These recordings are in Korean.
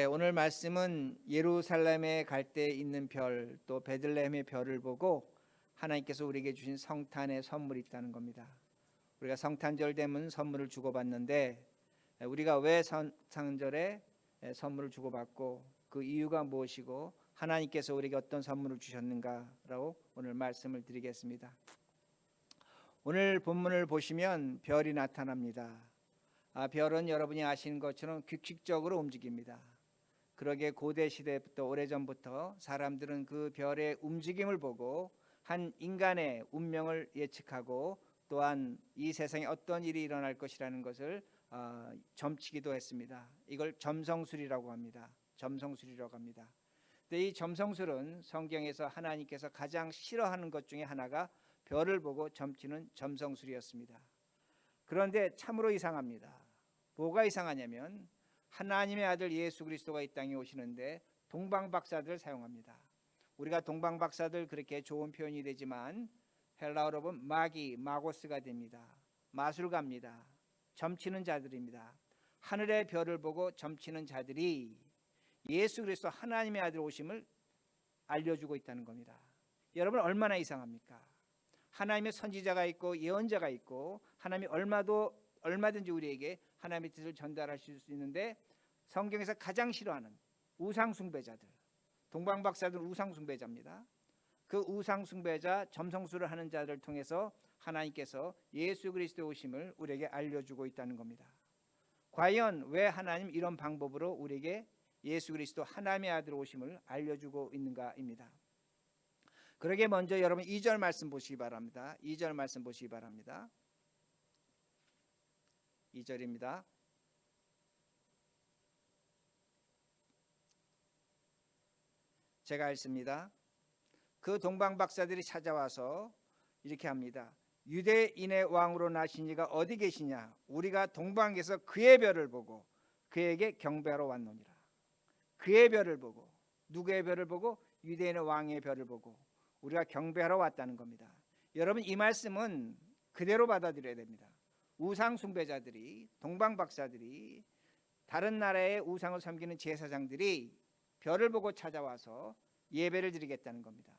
오늘 말씀은 예루살렘에 갈 때 있는 별, 또 베들레헴의 별을 보고 하나님께서 우리에게 주신 성탄의 선물이 있다는 겁니다. 우리가 성탄절 되면 선물을 주고받는데 우리가 왜 성탄절에 선물을 주고받고 그 이유가 무엇이고 하나님께서 우리에게 어떤 선물을 주셨는가라고 오늘 말씀을 드리겠습니다. 오늘 본문을 보시면 별이 나타납니다. 별은 여러분이 아시는 것처럼 규칙적으로 움직입니다. 그러게 고대 시대부터 오래전부터 사람들은 그 별의 움직임을 보고 한 인간의 운명을 예측하고 또한 이 세상에 어떤 일이 일어날 것이라는 것을 점치기도 했습니다. 이걸 점성술이라고 합니다. 점성술이라고 합니다. 근데 이 점성술은 성경에서 하나님께서 가장 싫어하는 것 중에 하나가 별을 보고 점치는 점성술이었습니다. 그런데 참으로 이상합니다. 뭐가 이상하냐면 하나님의 아들 예수 그리스도가 이 땅에 오시는데 동방박사들을 사용합니다. 우리가 동방박사들 그렇게 좋은 표현이 되지만 헬라어로 보면 마고스가 됩니다. 마술가입니다. 점치는 자들입니다. 하늘의 별을 보고 점치는 자들이 예수 그리스도 하나님의 아들 오심을 알려주고 있다는 겁니다. 여러분 얼마나 이상합니까? 하나님의 선지자가 있고 예언자가 있고 하나님이 얼마든지 우리에게 하나님의 뜻을 전달하실 수 있는데 성경에서 가장 싫어하는 우상숭배자들, 동방박사들은 우상숭배자입니다. 그 우상숭배자 점성술을 하는 자들을 통해서 하나님께서 예수 그리스도의 오심을 우리에게 알려주고 있다는 겁니다. 과연 왜 하나님 이런 방법으로 우리에게 예수 그리스도 하나님의 아들 오심을 알려주고 있는가입니다. 그러게 먼저 여러분 2절 말씀 보시기 바랍니다. 2절 말씀 보시기 바랍니다. 2절입니다. 제가 읽습니다. 그 동방박사들이 찾아와서 이렇게 합니다. 유대인의 왕으로 나신 이가 어디 계시냐? 우리가 동방에서 그의 별을 보고 그에게 경배하러 왔노니라. 그의 별을 보고, 누구의 별을 보고? 유대인의 왕의 별을 보고 우리가 경배하러 왔다는 겁니다. 여러분 이 말씀은 그대로 받아들여야 됩니다. 우상 숭배자들이, 동방박사들이, 다른 나라의 우상을 섬기는 제사장들이 별을 보고 찾아와서 예배를 드리겠다는 겁니다.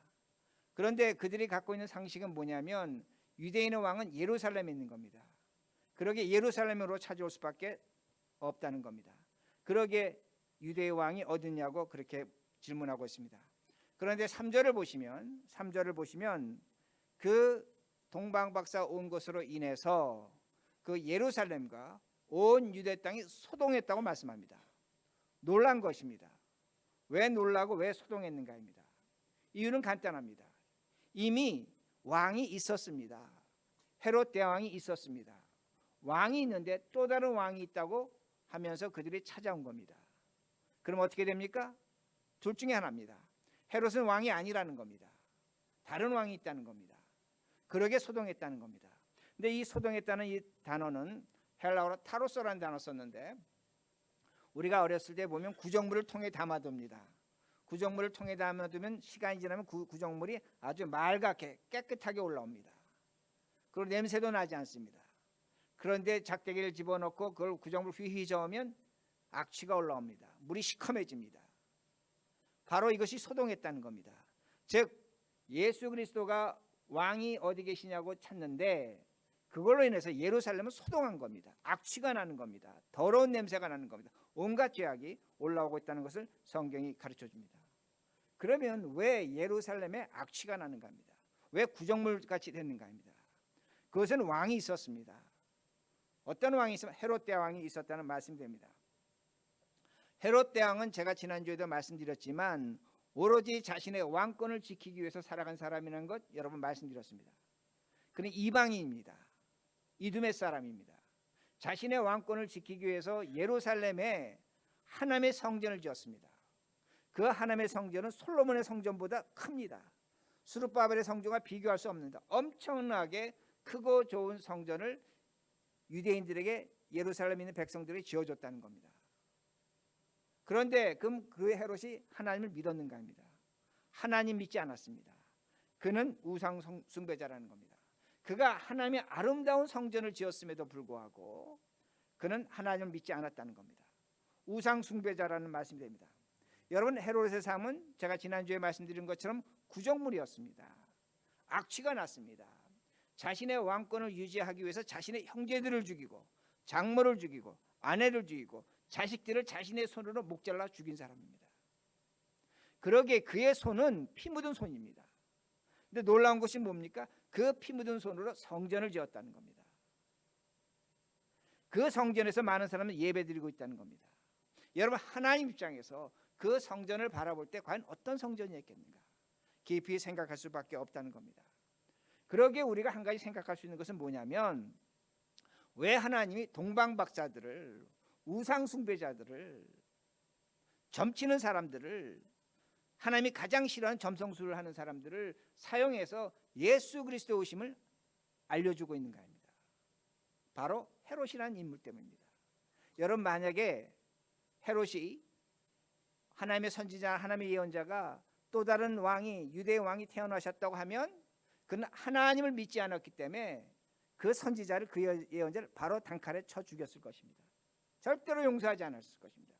그런데 그들이 갖고 있는 상식은 뭐냐면 유대인의 왕은 예루살렘에 있는 겁니다. 그러게 예루살렘으로 찾아올 수밖에 없다는 겁니다. 그러게 유대의 왕이 어디냐고 그렇게 질문하고 있습니다. 그런데 3절을 보시면 그 동방박사 온 것으로 인해서 그 예루살렘과 온 유대 땅이 소동했다고 말씀합니다. 놀란 것입니다. 왜 놀라고 왜 소동했는가입니다. 이유는 간단합니다. 이미 왕이 있었습니다. 헤롯 대왕이 있었습니다. 왕이 있는데 또 다른 왕이 있다고 하면서 그들이 찾아온 겁니다. 그럼 어떻게 됩니까? 둘 중에 하나입니다. 헤롯은 왕이 아니라는 겁니다. 다른 왕이 있다는 겁니다. 그러게 소동했다는 겁니다. 근데 이 소동했다는 이 단어는 헬라어로 타로소라는 단어 썼는데 우리가 어렸을 때 보면 구정물을 통에 담아둡니다. 구정물을 통에 담아두면 시간이 지나면 구정물이 아주 맑게 깨끗하게 올라옵니다. 그리고 냄새도 나지 않습니다. 그런데 작대기를 집어넣고 그걸 구정물 휘휘 저으면 악취가 올라옵니다. 물이 시커매집니다. 바로 이것이 소동했다는 겁니다. 즉 예수 그리스도가 왕이 어디 계시냐고 찾는데 그걸로 인해서 예루살렘은 소동한 겁니다. 악취가 나는 겁니다. 더러운 냄새가 나는 겁니다. 온갖 죄악이 올라오고 있다는 것을 성경이 가르쳐 줍니다. 그러면 왜 예루살렘에 악취가 나는가 합니다. 왜 구정물같이 됐는가 합니다. 그것은 왕이 있었습니다. 어떤 왕이 있으면 헤롯 대왕이 있었다는 말씀이 됩니다. 헤롯 대왕은 제가 지난주에도 말씀드렸지만 오로지 자신의 왕권을 지키기 위해서 살아간 사람이라는 것 여러분 말씀드렸습니다. 그는 이방인입니다. 이두메 사람입니다. 자신의 왕권을 지키기 위해서 예루살렘에 하나님의 성전을 지었습니다. 그 하나님의 성전은 솔로몬의 성전보다 큽니다. 스룹바벨의 성전과 비교할 수 없는다. 엄청나게 크고 좋은 성전을 유대인들에게 예루살렘에 있는 백성들이 지어줬다는 겁니다. 그런데 그럼 그 헤롯이 하나님을 믿었는가 합니다. 하나님 믿지 않았습니다. 그는 우상 숭배자라는 겁니다. 그가 하나님의 아름다운 성전을 지었음에도 불구하고 그는 하나님을 믿지 않았다는 겁니다. 우상 숭배자라는 말씀이 됩니다. 여러분, 헤롯의 삶은 제가 지난주에 말씀드린 것처럼 구정물이었습니다. 악취가 났습니다. 자신의 왕권을 유지하기 위해서 자신의 형제들을 죽이고 장모를 죽이고 아내를 죽이고 자식들을 자신의 손으로 목 잘라 죽인 사람입니다. 그러기에 그의 손은 피 묻은 손입니다. 근데 놀라운 것이 뭡니까? 그 피 묻은 손으로 성전을 지었다는 겁니다. 그 성전에서 많은 사람은 예배드리고 있다는 겁니다. 여러분, 하나님 입장에서 그 성전을 바라볼 때 과연 어떤 성전이었겠는가? 깊이 생각할 수밖에 없다는 겁니다. 그러기에 우리가 한 가지 생각할 수 있는 것은 뭐냐면, 왜 하나님이 동방박사들을, 우상숭배자들을, 점치는 사람들을, 하나님이 가장 싫어하는 점성술을 하는 사람들을 사용해서 예수 그리스도의 오심을 알려주고 있는가 합니다. 바로 헤롯이라는 인물 때문입니다. 여러분, 만약에 헤롯이 하나님의 선지자, 하나님의 예언자가 또 다른 왕이, 유대의 왕이 태어나셨다고 하면 그는 하나님을 믿지 않았기 때문에 그 선지자를, 그 예언자를 바로 단칼에 쳐 죽였을 것입니다. 절대로 용서하지 않았을 것입니다.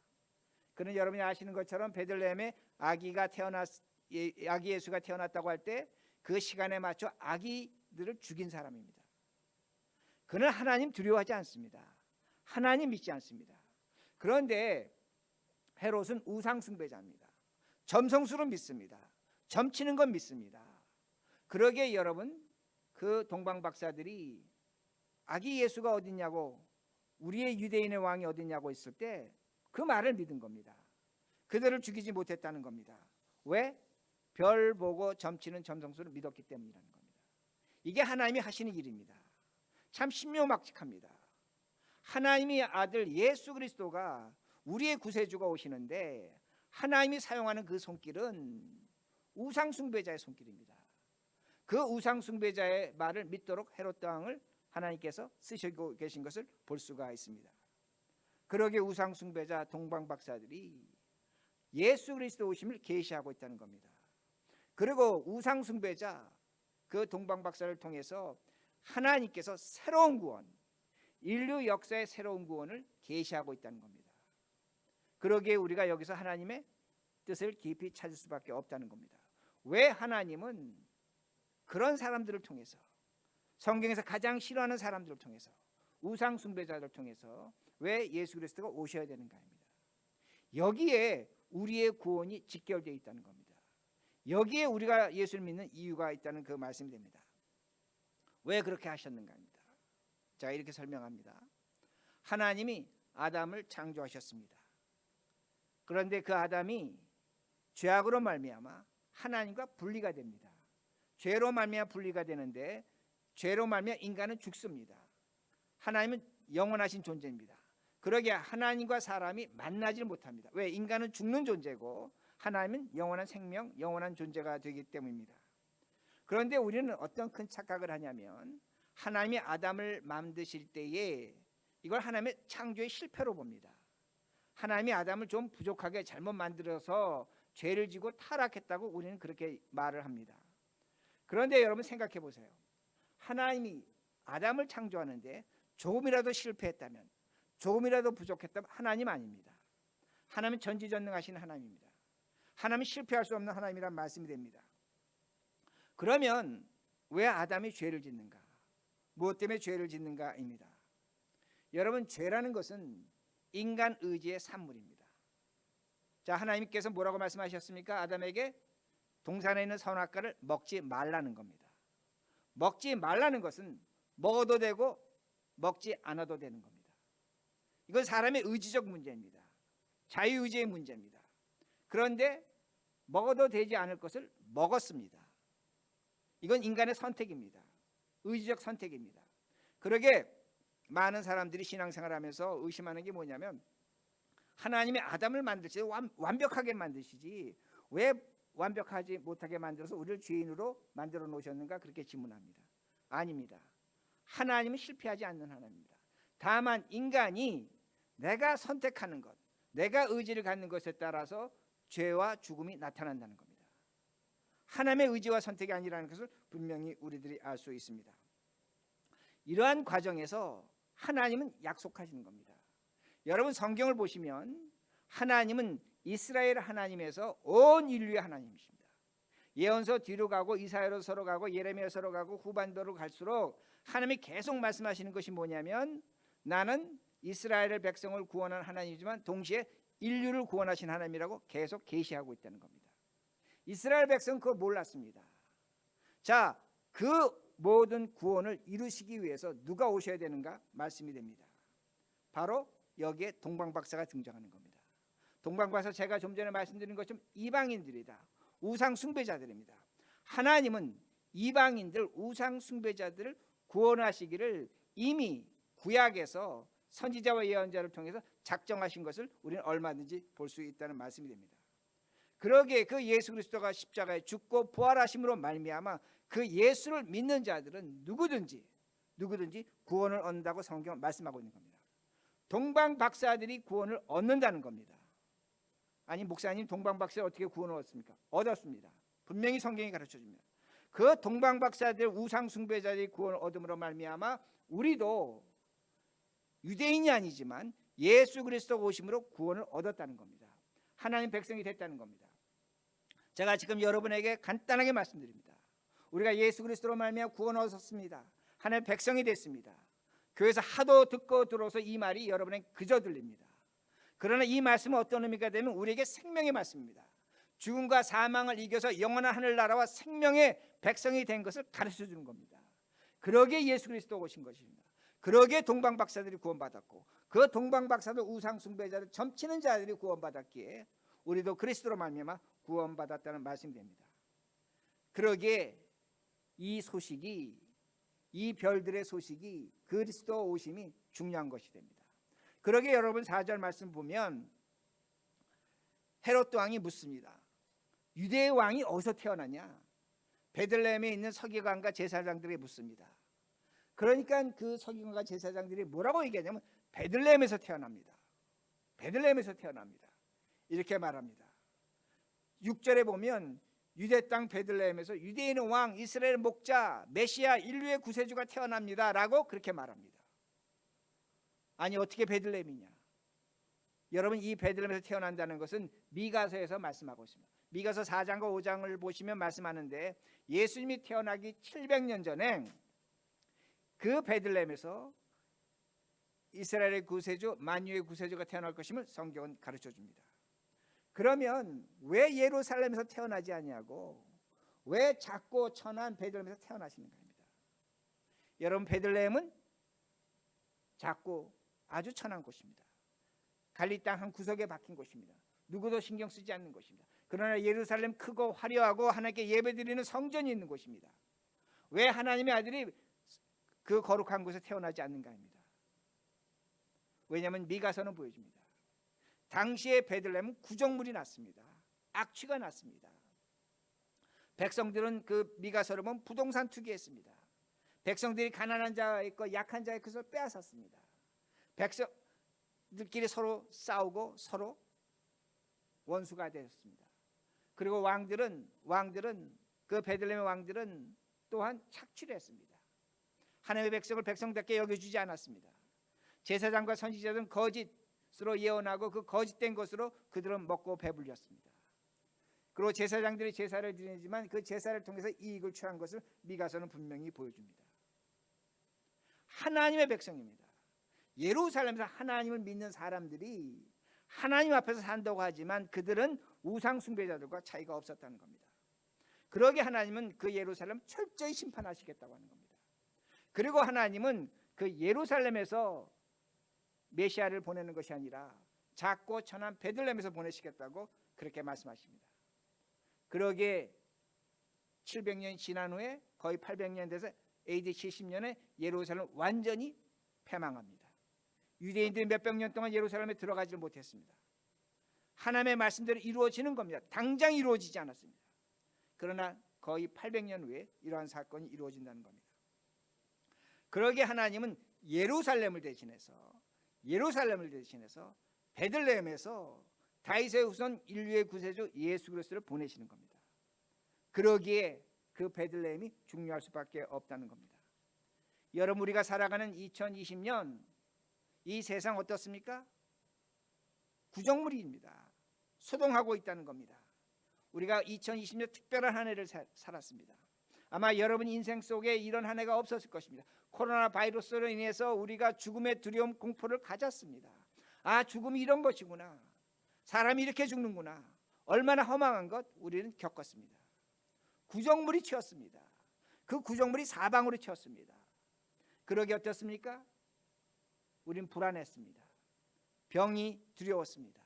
그는 여러분이 아시는 것처럼 베들레헴에 아기 예수가 태어났다고 할 때 그 시간에 맞춰 아기들을 죽인 사람입니다. 그는 하나님 두려워하지 않습니다. 하나님 믿지 않습니다. 그런데 헤롯은 우상 숭배자입니다. 점성술은 믿습니다. 점치는 건 믿습니다. 그러기에 여러분, 그 동방 박사들이 아기 예수가 어딨냐고, 우리의 유대인의 왕이 어딨냐고 했을 때 그 말을 믿은 겁니다. 그들을 죽이지 못했다는 겁니다. 왜? 별 보고 점치는 점성술을 믿었기 때문이라는 겁니다. 이게 하나님이 하시는 일입니다. 참 신묘막측합니다. 하나님의 아들 예수 그리스도가 우리의 구세주가 오시는데 하나님이 사용하는 그 손길은 우상숭배자의 손길입니다. 그 우상숭배자의 말을 믿도록 헤롯 왕을 하나님께서 쓰시고 계신 것을 볼 수가 있습니다. 그러게 우상숭배자 동방박사들이 예수 그리스도 오심을 계시하고 있다는 겁니다. 그리고 우상숭배자 그 동방박사를 통해서 하나님께서 새로운 구원, 인류 역사의 새로운 구원을 계시하고 있다는 겁니다. 그러기에 우리가 여기서 하나님의 뜻을 깊이 찾을 수밖에 없다는 겁니다. 왜 하나님은 그런 사람들을 통해서, 성경에서 가장 싫어하는 사람들을 통해서, 우상 숭배자들을 통해서 왜 예수 그리스도가 오셔야 되는가 합니다. 여기에 우리의 구원이 직결되어 있다는 겁니다. 여기에 우리가 예수를 믿는 이유가 있다는 그 말씀이 됩니다. 왜 그렇게 하셨는가 합니다. 자, 이렇게 설명합니다. 하나님이 아담을 창조하셨습니다. 그런데 그 아담이 죄악으로 말미암아 하나님과 분리가 됩니다. 죄로 말미암아 분리가 되는데, 죄로 말미암아 인간은 죽습니다. 하나님은 영원하신 존재입니다. 그러기에 하나님과 사람이 만나지 못합니다. 왜? 인간은 죽는 존재고 하나님은 영원한 생명, 영원한 존재가 되기 때문입니다. 그런데 우리는 어떤 큰 착각을 하냐면, 하나님이 아담을 만드실 때에 이걸 하나님의 창조의 실패로 봅니다. 하나님이 아담을 좀 부족하게 잘못 만들어서 죄를 지고 타락했다고 우리는 그렇게 말을 합니다. 그런데 여러분 생각해 보세요. 하나님이 아담을 창조하는데 조금이라도 실패했다면, 조금이라도 부족했다면 하나님 아닙니다. 하나님은 전지전능하신 하나님입니다. 하나님은 실패할 수 없는 하나님이란 말씀이 됩니다. 그러면 왜 아담이 죄를 짓는가? 무엇 때문에 죄를 짓는가입니다. 여러분, 죄라는 것은 인간 의지의 산물입니다. 자, 하나님께서 뭐라고 말씀하셨습니까? 아담에게 동산에 있는 선악과를 먹지 말라는 겁니다. 먹지 말라는 것은 먹어도 되고 먹지 않아도 되는 겁니다. 이건 사람의 의지적 문제입니다. 자유의지의 문제입니다. 그런데 먹어도 되지 않을 것을 먹었습니다. 이건 인간의 선택입니다. 의지적 선택입니다. 그러게 많은 사람들이 신앙생활하면서 의심하는 게 뭐냐면, 하나님이 아담을 만드시지 완벽하게 만드시지 왜 완벽하지 못하게 만들어서 우리를 죄인으로 만들어 놓으셨는가, 그렇게 질문합니다. 아닙니다. 하나님은 실패하지 않는 하나님입니다. 다만 인간이 내가 선택하는 것, 내가 의지를 갖는 것에 따라서 죄와 죽음이 나타난다는 겁니다. 하나님의 의지와 선택이 아니라는 것을 분명히 우리들이 알 수 있습니다. 이러한 과정에서 하나님은 약속하시는 겁니다. 여러분, 성경을 보시면 하나님은 이스라엘 하나님에서 온 인류의 하나님이십니다. 예언서 뒤로 가고 이사야서로 가고 예레미야서로 가고 후반도로 갈수록 하나님이 계속 말씀하시는 것이 뭐냐면 나는 이스라엘 백성을 구원한 하나님이지만 동시에 인류를 구원하신 하나님이라고 계속 계시하고 있다는 겁니다. 이스라엘 백성은 그걸 몰랐습니다. 자, 그 모든 구원을 이루시기 위해서 누가 오셔야 되는가 말씀이 됩니다. 바로 여기에 동방박사가 등장하는 겁니다. 동방박사 제가 좀 전에 말씀드린 것처럼 이방인들이다. 우상 숭배자들입니다. 하나님은 이방인들 우상 숭배자들을 구원하시기를 이미 구약에서 선지자와 예언자를 통해서 작정하신 것을 우리는 얼마든지 볼 수 있다는 말씀이 됩니다. 그러기에 그 예수 그리스도가 십자가에 죽고 부활하심으로 말미암아 그 예수를 믿는 자들은 누구든지 구원을 얻는다고 성경은 말씀하고 있는 겁니다. 동방 박사들이 구원을 얻는다는 겁니다. 아니 목사님 동방 박사 어떻게 구원을 얻습니까? 얻었습니다. 분명히 성경이 가르쳐 줍니다. 그 동방 박사들 우상 숭배자들이 구원을 얻음으로 말미암아 우리도 유대인이 아니지만 예수 그리스도가 오심으로 구원을 얻었다는 겁니다. 하나님 백성이 됐다는 겁니다. 제가 지금 여러분에게 간단하게 말씀드립니다. 우리가 예수 그리스도로 말미암아 구원을 얻었습니다. 하나님의 백성이 됐습니다. 교회에서 하도 듣고 들어서 이 말이 여러분에게 그저 들립니다. 그러나 이 말씀은 어떤 의미가 되면 우리에게 생명의 말씀입니다. 죽음과 사망을 이겨서 영원한 하늘나라와 생명의 백성이 된 것을 가르쳐 주는 겁니다. 그러기에 예수 그리스도가 오신 것입니다. 그러기에 동방박사들이 구원받았고 그 동방박사들 우상 숭배자들 점치는 자들이 구원받았기에 우리도 그리스도로 말미암아 구원받았다는 말씀이 됩니다. 그러기에 이 소식이 이 별들의 소식이 그리스도 오심이 중요한 것이 됩니다. 그러기에 여러분 4절 말씀 보면 헤롯 왕이 묻습니다. 유대의 왕이 어디서 태어나냐? 베들레헴에 있는 서기관과 제사장들에게 묻습니다. 그러니까 그 서기관과 제사장들이 뭐라고 얘기하냐면 베들레헴에서 태어납니다. 베들레헴에서 태어납니다. 이렇게 말합니다. 6절에 보면 유대 땅 베들레헴에서 유대인의 왕 이스라엘 목자 메시아 인류의 구세주가 태어납니다 라고 그렇게 말합니다. 아니 어떻게 베들레헴이냐? 여러분 이 베들레헴에서 태어난다는 것은 미가서에서 말씀하고 있습니다. 미가서 4장과 5장을 보시면 말씀하는데 예수님이 태어나기 700년 전에 그 베들레헴에서 이스라엘의 구세주 만유의 구세주가 태어날 것임을 성경은 가르쳐 줍니다. 그러면 왜 예루살렘에서 태어나지 아니하고 왜 작고 천한 베들레헴에서 태어나시는가입니다. 여러분 베들레헴은 작고 아주 천한 곳입니다. 갈리 땅 한 구석에 박힌 곳입니다. 누구도 신경 쓰지 않는 곳입니다. 그러나 예루살렘 크고 화려하고 하나님께 예배드리는 성전이 있는 곳입니다. 왜 하나님의 아들이 그 거룩한 곳에 태어나지 않는가입니다. 왜냐하면 미가서는 보여줍니다. 당시에 베들레헴은 구정물이 났습니다. 악취가 났습니다. 백성들은 그 미가서를 보면 부동산 투기했습니다. 백성들이 가난한 자의 것 약한 자의 것을 빼앗았습니다. 백성들끼리 서로 싸우고 서로 원수가 되었습니다. 그리고 왕들은 그 베들레헴의 왕들은 또한 착취를 했습니다. 하나님의 백성을 백성답게 여겨주지 않았습니다. 제사장과 선지자들은 거짓으로 예언하고 그 거짓된 것으로 그들은 먹고 배불렸습니다. 그리고 제사장들이 제사를 드리지만 그 제사를 통해서 이익을 취한 것을 미가서는 분명히 보여줍니다. 하나님의 백성입니다. 예루살렘에서 하나님을 믿는 사람들이 하나님 앞에서 산다고 하지만 그들은 우상 숭배자들과 차이가 없었다는 겁니다. 그러게 하나님은 그 예루살렘 철저히 심판하시겠다고 하는 겁니다. 그리고 하나님은 그 예루살렘에서 메시아를 보내는 것이 아니라 작고 천한 베들레헴에서 보내시겠다고 그렇게 말씀하십니다. 그러기에 700년이 지난 후에 거의 800년 돼서 AD 70년에 예루살렘 완전히 패망합니다. 유대인들이 몇백 년 동안 예루살렘에 들어가지 못했습니다. 하나님의 말씀대로 이루어지는 겁니다. 당장 이루어지지 않았습니다. 그러나 거의 800년 후에 이러한 사건이 이루어진다는 겁니다. 그러기에 하나님은 예루살렘을 대신해서 베들레헴에서 다윗의 후손 인류의 구세주 예수 그리스도를 보내시는 겁니다. 그러기에 그 베들레헴이 중요할 수밖에 없다는 겁니다. 여러분 우리가 살아가는 2020년 이 세상 어떻습니까? 구정물입니다. 소동하고 있다는 겁니다. 우리가 2020년 특별한 한 해를 살았습니다. 아마 여러분 인생 속에 이런 한 해가 없었을 것입니다. 코로나 바이러스로 인해서 우리가 죽음의 두려움, 공포를 가졌습니다. 아, 죽음이 이런 것이구나. 사람이 이렇게 죽는구나. 얼마나 허망한 것 우리는 겪었습니다. 구정물이 튀었습니다. 그 구정물이 사방으로 튀었습니다. 그러기 어떻습니까? 우린 불안했습니다. 병이 두려웠습니다.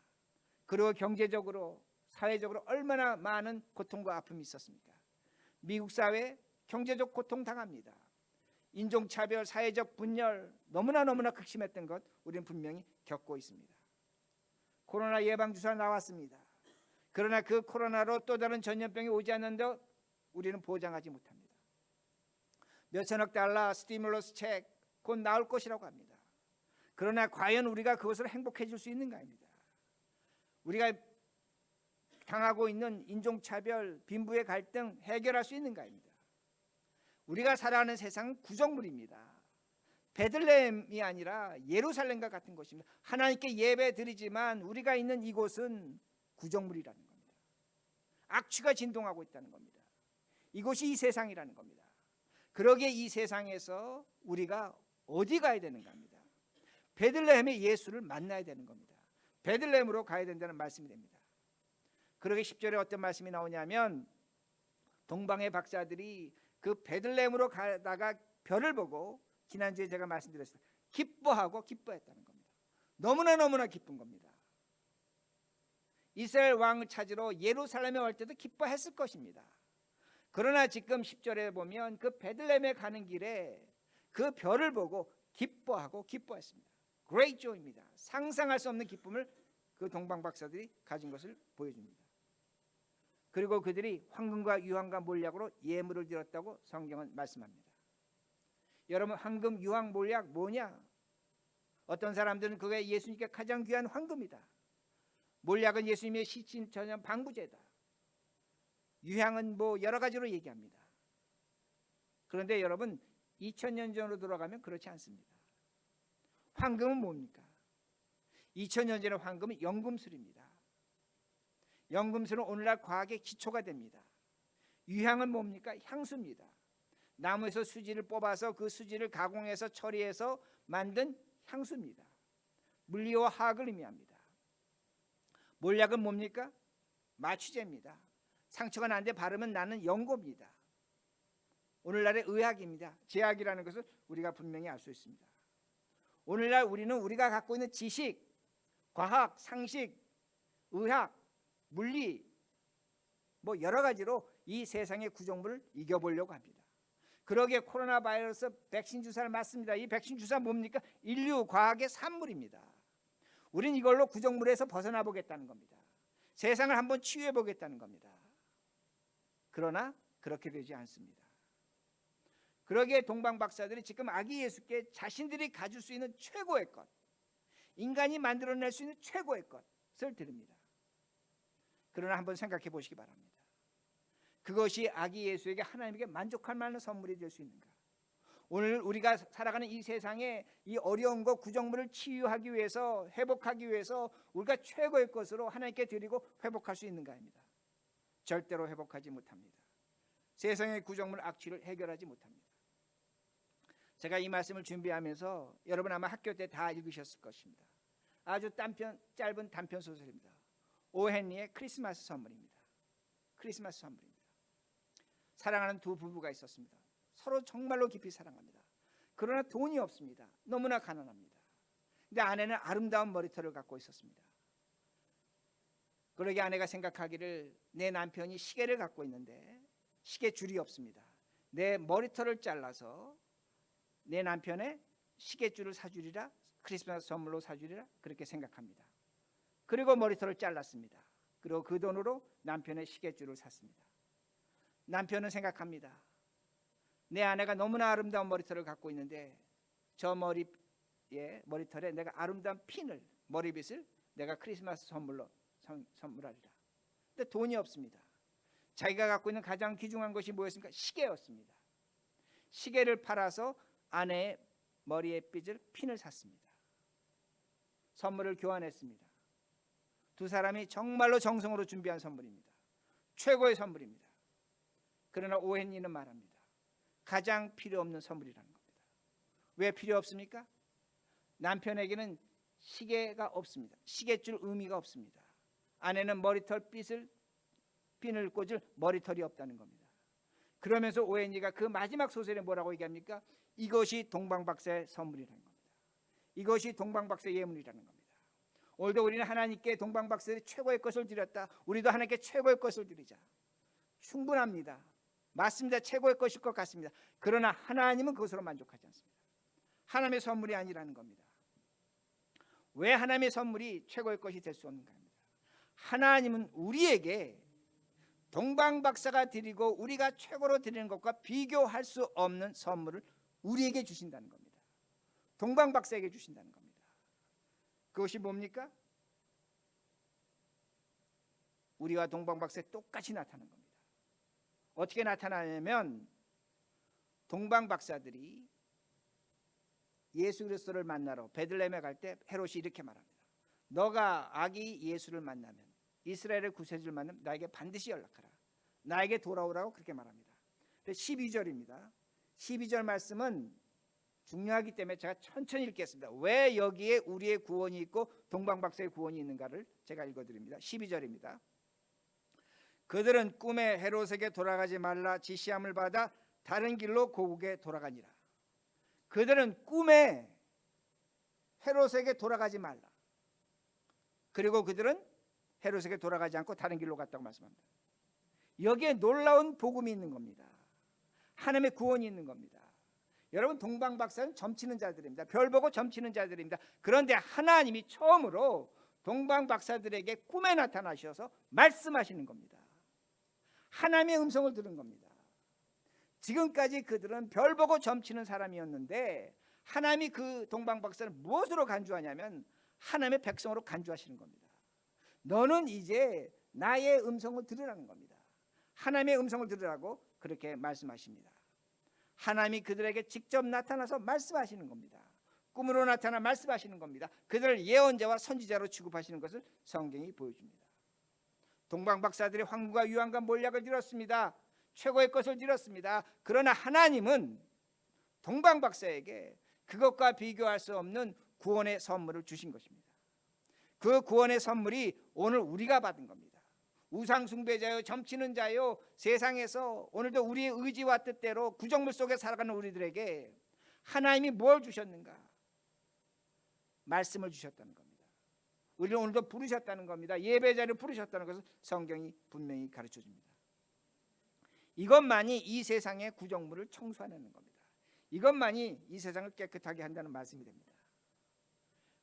그리고 경제적으로, 사회적으로 얼마나 많은 고통과 아픔이 있었습니까? 미국 사회 경제적 고통 당합니다. 인종차별, 사회적 분열 너무나 극심했던 것 우리는 분명히 겪고 있습니다. 코로나 예방주사 나왔습니다. 그러나 그 코로나로 또 다른 전염병이 오지 않는데 우리는 보장하지 못합니다. 몇천억 달러 스티뮬러스 책 곧 나올 것이라고 합니다. 그러나 과연 우리가 그것으로 행복해질 수 있는가입니다. 우리가 당하고 있는 인종차별, 빈부의 갈등 해결할 수 있는가입니다. 우리가 살아가는 세상은 구정물입니다. 베들레헴이 아니라 예루살렘과 같은 곳입니다. 하나님께 예배 드리지만 우리가 있는 이곳은 구정물이라는 겁니다. 악취가 진동하고 있다는 겁니다. 이곳이 이 세상이라는 겁니다. 그러기에 이 세상에서 우리가 어디 가야 되는가 합니다. 베들레헴의 예수를 만나야 되는 겁니다. 베들레헴으로 가야 된다는 말씀이 됩니다. 그러게 10절에 어떤 말씀이 나오냐면 동방의 박사들이 그 베들레헴으로 가다가 별을 보고 지난주에 제가 말씀드렸습니다. 기뻐하고 기뻐했다는 겁니다. 너무나 기쁜 겁니다. 이스라엘 왕을 찾으러 예루살렘에 올 때도 기뻐했을 것입니다. 그러나 지금 10절에 보면 그 베들레헴에 가는 길에 그 별을 보고 기뻐하고 기뻐했습니다. Great joy입니다. 상상할 수 없는 기쁨을 그 동방 박사들이 가진 것을 보여줍니다. 그리고 그들이 황금과 유황과 몰약으로 예물을 드렸다고 성경은 말씀합니다. 여러분, 황금, 유황, 몰약 뭐냐? 어떤 사람들은 그게 예수님께 가장 귀한 황금이다. 몰약은 예수님의 시신 전염 방부제다. 유향은 뭐 여러 가지로 얘기합니다. 그런데 여러분, 2000년 전으로 돌아가면 그렇지 않습니다. 황금은 뭡니까? 2000년 전의 황금은 연금술입니다. 연금술은 오늘날 과학의 기초가 됩니다. 유향은 뭡니까? 향수입니다. 나무에서 수지를 뽑아서 그 수지를 가공해서 처리해서 만든 향수입니다. 물리와 화학을 의미합니다. 몰약은 뭡니까? 마취제입니다. 상처가 나는데 바르면 나는 연고입니다. 오늘날의 의학입니다. 제약이라는 것을 우리가 분명히 알 수 있습니다. 오늘날 우리는 우리가 갖고 있는 지식, 과학, 상식, 의학, 물리 뭐 여러 가지로 이 세상의 구정물을 이겨보려고 합니다. 그러기에 코로나 바이러스 백신 주사를 맞습니다. 이 백신 주사 뭡니까? 인류 과학의 산물입니다. 우린 이걸로 구정물에서 벗어나 보겠다는 겁니다. 세상을 한번 치유해 보겠다는 겁니다. 그러나 그렇게 되지 않습니다. 그러기에 동방 박사들이 지금 아기 예수께 자신들이 가질 수 있는 최고의 것, 인간이 만들어낼 수 있는 최고의 것을 드립니다. 그러나 한번 생각해 보시기 바랍니다. 그것이 아기 예수에게 하나님에게 만족할 만한 선물이 될 수 있는가? 오늘 우리가 살아가는 이 세상에 이 어려운 것, 구정물을 치유하기 위해서, 회복하기 위해서 우리가 최고의 것으로 하나님께 드리고 회복할 수 있는가입니다. 절대로 회복하지 못합니다. 세상의 구정물 악취를 해결하지 못합니다. 제가 이 말씀을 준비하면서 여러분 아마 학교 때 다 읽으셨을 것입니다. 아주 짧은 단편 소설입니다. 오 헨리의 크리스마스 선물입니다. 크리스마스 선물입니다. 사랑하는 두 부부가 있었습니다. 서로 정말로 깊이 사랑합니다. 그러나 돈이 없습니다. 너무나 가난합니다. 근데 아내는 아름다운 머리털을 갖고 있었습니다. 그러게 아내가 생각하기를 내 남편이 시계를 갖고 있는데 시계 줄이 없습니다. 내 머리털을 잘라서 내 남편의 시계줄을 사주리라, 크리스마스 선물로 사주리라 그렇게 생각합니다. 그리고 머리털을 잘랐습니다. 그리고 그 돈으로 남편의 시계줄을 샀습니다. 남편은 생각합니다. 내 아내가 너무나 아름다운 머리털을 갖고 있는데 저 머리털에 내가 아름다운 핀을, 머리빗을 내가 크리스마스 선물로 선물하리라. 근데 돈이 없습니다. 자기가 갖고 있는 가장 귀중한 것이 뭐였습니까? 시계였습니다. 시계를 팔아서 아내의 머리에 빗을 핀을 샀습니다. 선물을 교환했습니다. 두 사람이 정말로 정성으로 준비한 선물입니다. 최고의 선물입니다. 그러나 오헨리는 말합니다. 가장 필요 없는 선물이라는 겁니다. 왜 필요 없습니까? 남편에게는 시계가 없습니다. 시계줄 의미가 없습니다. 아내는 머리털 핀을 꽂을 머리털이 없다는 겁니다. 그러면서 오헨리가 그 마지막 소설에 뭐라고 얘기합니까? 이것이 동방박사의 선물이라는 겁니다. 이것이 동방박사의 예물이라는 겁니다. 오늘도 우리는 하나님께 동방박사들이 최고의 것을 드렸다. 우리도 하나님께 최고의 것을 드리자. 충분합니다. 맞습니다. 최고의 것일 것 같습니다. 그러나 하나님은 그것으로 만족하지 않습니다. 하나님의 선물이 아니라는 겁니다. 왜 하나님의 선물이 최고의 것이 될 수 없는가 합니다. 하나님은 우리에게 동방박사가 드리고 우리가 최고로 드리는 것과 비교할 수 없는 선물을 우리에게 주신다는 겁니다. 동방박사에게 주신다는 겁니다. 그것이 뭡니까? 우리와 동방박사에 똑같이 나타나는 겁니다. 어떻게 나타나냐면 동방박사들이 예수 그리스도를 만나러 베들레헴에 갈 때 헤롯이 이렇게 말합니다. 너가 아기 예수를 만나면, 이스라엘의 구세주를 만나면 나에게 반드시 연락하라. 나에게 돌아오라고 그렇게 말합니다. 12절입니다. 12절 말씀은 중요하기 때문에 제가 천천히 읽겠습니다. 왜 여기에 우리의 구원이 있고 동방박사의 구원이 있는가를 제가 읽어드립니다. 12절입니다. 그들은 꿈에 헤롯에게 돌아가지 말라 지시함을 받아 다른 길로 고국에 돌아가니라. 그들은 꿈에 헤롯에게 돌아가지 말라. 그리고 그들은 헤롯에게 돌아가지 않고 다른 길로 갔다고 말씀합니다. 여기에 놀라운 복음이 있는 겁니다. 하나님의 구원이 있는 겁니다. 여러분, 동방박사는 점치는 자들입니다. 별 보고 점치는 자들입니다. 그런데 하나님이 처음으로 동방박사들에게 꿈에 나타나셔서 말씀하시는 겁니다. 하나님의 음성을 들은 겁니다. 지금까지 그들은 별 보고 점치는 사람이었는데 하나님이 그 동방박사를 무엇으로 간주하냐면 하나님의 백성으로 간주하시는 겁니다. 너는 이제 나의 음성을 들으라는 겁니다. 하나님의 음성을 들으라고 그렇게 말씀하십니다. 하나님이 그들에게 직접 나타나서 말씀하시는 겁니다. 꿈으로 나타나 말씀하시는 겁니다. 그들을 예언자와 선지자로 취급하시는 것을 성경이 보여줍니다. 동방박사들이 황무과 유황과 몰약을 드렸습니다. 최고의 것을 드렸습니다. 그러나 하나님은 동방박사에게 그것과 비교할 수 없는 구원의 선물을 주신 것입니다. 그 구원의 선물이 오늘 우리가 받은 겁니다. 우상숭배자요, 점치는 자요, 세상에서 오늘도 우리의 의지와 뜻대로 구정물 속에 살아가는 우리들에게 하나님이 뭘 주셨는가? 말씀을 주셨다는 겁니다. 우리를 오늘도 부르셨다는 겁니다. 예배자를 부르셨다는 것을 성경이 분명히 가르쳐줍니다. 이것만이 이 세상의 구정물을 청소하는 겁니다. 이것만이 이 세상을 깨끗하게 한다는 말씀이 됩니다.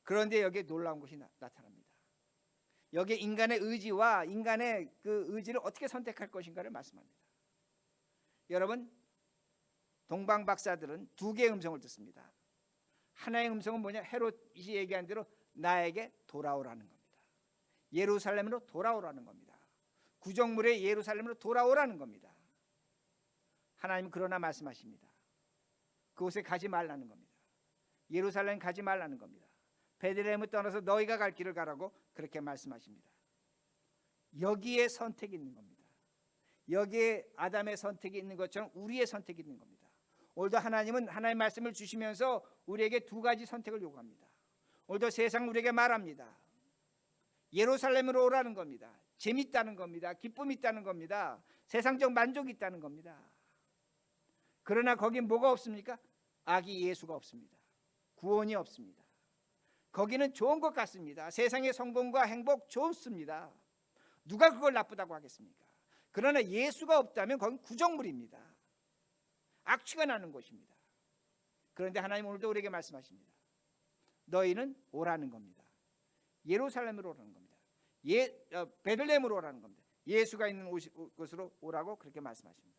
그런데 여기에 놀라운 것이 나타납니다. 여기에 인간의 의지와 인간의 그 의지를 어떻게 선택할 것인가를 말씀합니다. 여러분, 동방박사들은 두 개의 음성을 듣습니다. 하나의 음성은 뭐냐? 헤롯이 얘기한 대로 나에게 돌아오라는 겁니다. 예루살렘으로 돌아오라는 겁니다. 구정물의 예루살렘으로 돌아오라는 겁니다. 하나님은 그러나 말씀하십니다. 그곳에 가지 말라는 겁니다. 예루살렘 가지 말라는 겁니다. 베들레헴을 떠나서 너희가 갈 길을 가라고 그렇게 말씀하십니다. 여기에 선택이 있는 겁니다. 여기에 아담의 선택이 있는 것처럼 우리의 선택이 있는 겁니다. 오늘도 하나님은 하나님의 말씀을 주시면서 우리에게 두 가지 선택을 요구합니다. 오늘도 세상 우리에게 말합니다. 예루살렘으로 오라는 겁니다. 재밌다는 겁니다. 기쁨이 있다는 겁니다. 세상적 만족이 있다는 겁니다. 그러나 거긴 뭐가 없습니까? 아기 예수가 없습니다. 구원이 없습니다. 거기는 좋은 것 같습니다. 세상의 성공과 행복 좋습니다. 누가 그걸 나쁘다고 하겠습니까? 그러나 예수가 없다면 거긴 구정물입니다. 악취가 나는 곳입니다. 그런데 하나님 오늘도 우리에게 말씀하십니다. 너희는 오라는 겁니다. 예루살렘으로 오라는 겁니다. 베들레헴으로 오라는 겁니다. 예수가 있는 곳으로 오라고 그렇게 말씀하십니다.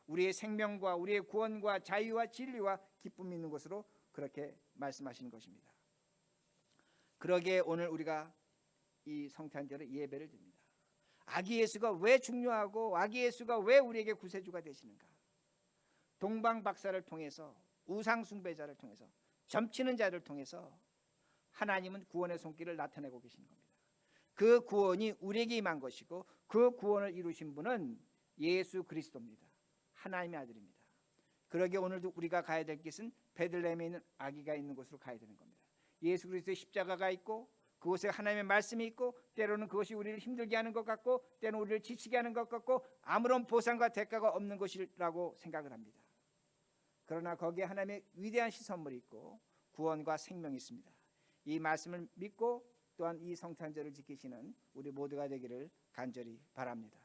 우리의 생명과 우리의 구원과 자유와 진리와 기쁨이 있는 곳으로 그렇게 말씀하시는 것입니다. 그러기에 오늘 우리가 이 성탄절에 예배를 드립니다. 아기 예수가 왜 중요하고 아기 예수가 왜 우리에게 구세주가 되시는가? 동방박사를 통해서, 우상숭배자를 통해서, 점치는 자를 통해서 하나님은 구원의 손길을 나타내고 계시는 겁니다. 그 구원이 우리에게 임한 것이고 그 구원을 이루신 분은 예수 그리스도입니다. 하나님의 아들입니다. 그러기에 오늘도 우리가 가야 될 곳은 베들레헴에 있는 아기가 있는 곳으로 가야 되는 겁니다. 예수 그리스도의 십자가가 있고 그곳에 하나님의 말씀이 있고 때로는 그것이 우리를 힘들게 하는 것 같고 때로는 우리를 지치게 하는 것 같고 아무런 보상과 대가가 없는 것이라고 생각을 합니다. 그러나 거기에 하나님의 위대한 시선물이 있고 구원과 생명이 있습니다. 이 말씀을 믿고 또한 이 성탄절을 지키시는 우리 모두가 되기를 간절히 바랍니다.